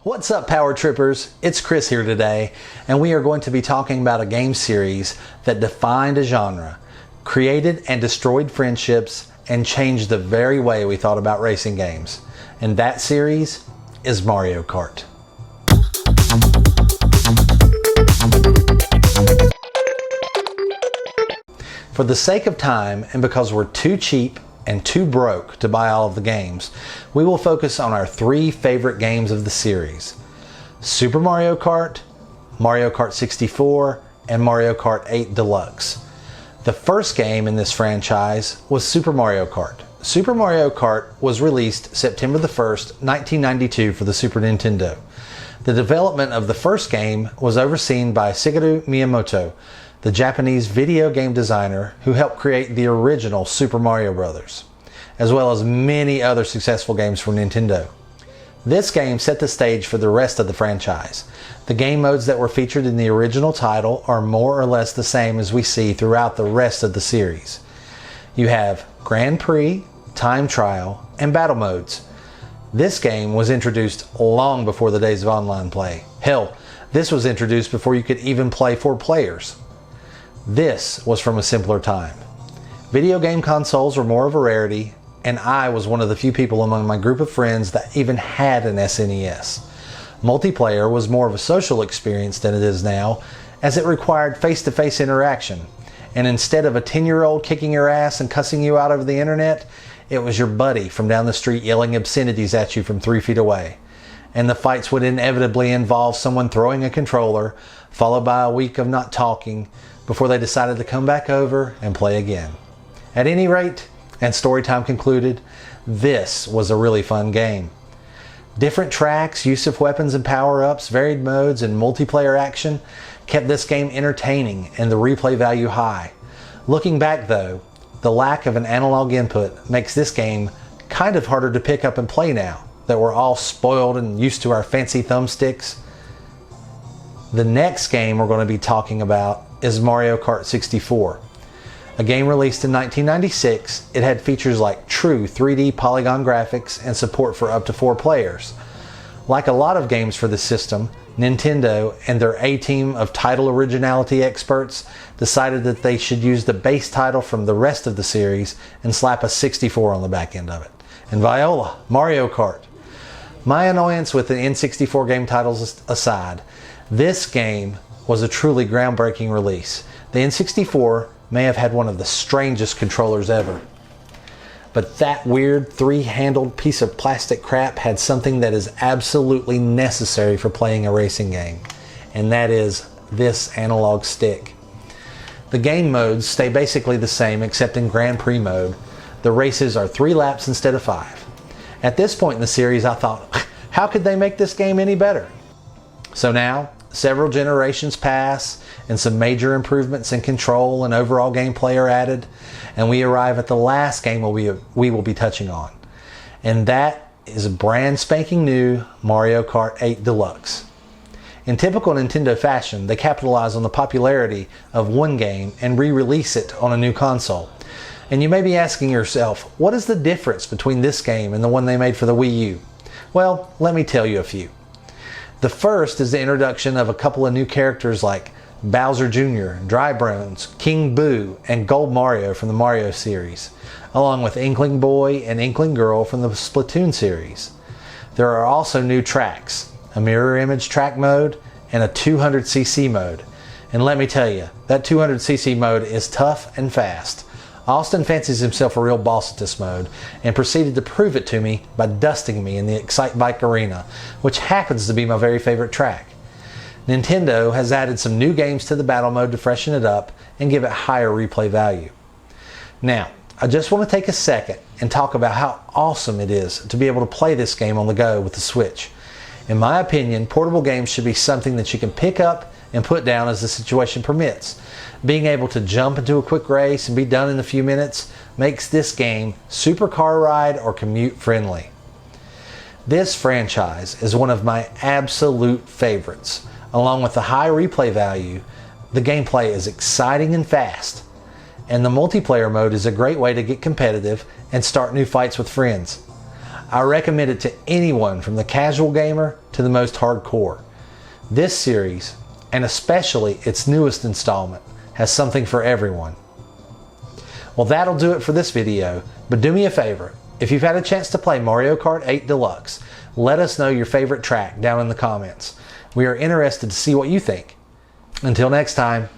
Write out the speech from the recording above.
What's up, Power Trippers? It's Chris here today, and we are going to be talking about a game series that defined a genre, created and destroyed friendships, and changed the very way we thought about racing games. And that series is Mario Kart. For the sake of time, and because we're too cheap and too broke to buy all of the games, we will focus on our three favorite games of the series: Super Mario Kart, Mario Kart 64, and Mario Kart 8 Deluxe. The first game in this franchise was Super Mario Kart. Super Mario Kart was released September the 1st, 1992 for the Super Nintendo. The development of the first game was overseen by Shigeru Miyamoto, the Japanese video game designer who helped create the original Super Mario Bros., as well as many other successful games for Nintendo. This game set the stage for the rest of the franchise. The game modes that were featured in the original title are more or less the same as we see throughout the rest of the series. You have Grand Prix, Time Trial, and Battle modes. This game was introduced long before the days of online play. Hell, this was introduced before you could even play 4 players. This was from a simpler time. Video game consoles were more of a rarity, and I was one of the few people among my group of friends that even had an SNES. Multiplayer was more of a social experience than it is now, as it required face-to-face interaction. And instead of a 10-year-old kicking your ass and cussing you out over the internet, it was your buddy from down the street yelling obscenities at you from 3 feet away. And the fights would inevitably involve someone throwing a controller, followed by a week of not talking, before they decided to come back over and play again. At any rate, and story time concluded, this was a really fun game. Different tracks, use of weapons and power-ups, varied modes, and multiplayer action kept this game entertaining and the replay value high. Looking back though, the lack of an analog input makes this game kind of harder to pick up and play now that we're all spoiled and used to our fancy thumbsticks. The next game we're going to be talking about is Mario Kart 64. A game released in 1996, it had features like true 3D polygon graphics and support for up to 4 players. Like a lot of games for the system, Nintendo and their A-team of title originality experts decided that they should use the base title from the rest of the series and slap a 64 on the back end of it. And Viola, Mario Kart. My annoyance with the N64 game titles aside, this game was a truly groundbreaking release. The N64 may have had one of the strangest controllers ever. But that weird 3-handled piece of plastic crap had something that is absolutely necessary for playing a racing game, and that is this analog stick. The game modes stay basically the same except in Grand Prix mode. The races are 3 laps instead of 5. At this point in the series I thought, how could they make this game any better? So now, several generations pass, and some major improvements in control and overall gameplay are added, and we arrive at the last game we will be touching on. And that is a brand spanking new Mario Kart 8 Deluxe. In typical Nintendo fashion, they capitalize on the popularity of one game and re-release it on a new console. And you may be asking yourself, what is the difference between this game and the one they made for the Wii U? Well, let me tell you a few. The first is the introduction of a couple of new characters like Bowser Jr., Dry Bones, King Boo, and Gold Mario from the Mario series, along with Inkling Boy and Inkling Girl from the Splatoon series. There are also new tracks, a mirror image track mode, and a 200cc mode. And let me tell you, that 200cc mode is tough and fast. Austin fancies himself a real boss at this mode and proceeded to prove it to me by dusting me in the Excite Bike Arena, which happens to be my very favorite track. Nintendo has added some new games to the battle mode to freshen it up and give it higher replay value. Now, I just want to take a second and talk about how awesome it is to be able to play this game on the go with the Switch. In my opinion, portable games should be something that you can pick up and put down as the situation permits. Being able to jump into a quick race and be done in a few minutes makes this game super car ride or commute friendly. This franchise is one of my absolute favorites. Along with the high replay value, the gameplay is exciting and fast, and the multiplayer mode is a great way to get competitive and start new fights with friends. I recommend it to anyone from the casual gamer to the most hardcore. This series, and especially its newest installment, has something for everyone. Well, that'll do it for this video, but do me a favor. If you've had a chance to play Mario Kart 8 Deluxe, let us know your favorite track down in the comments. We are interested to see what you think. Until next time.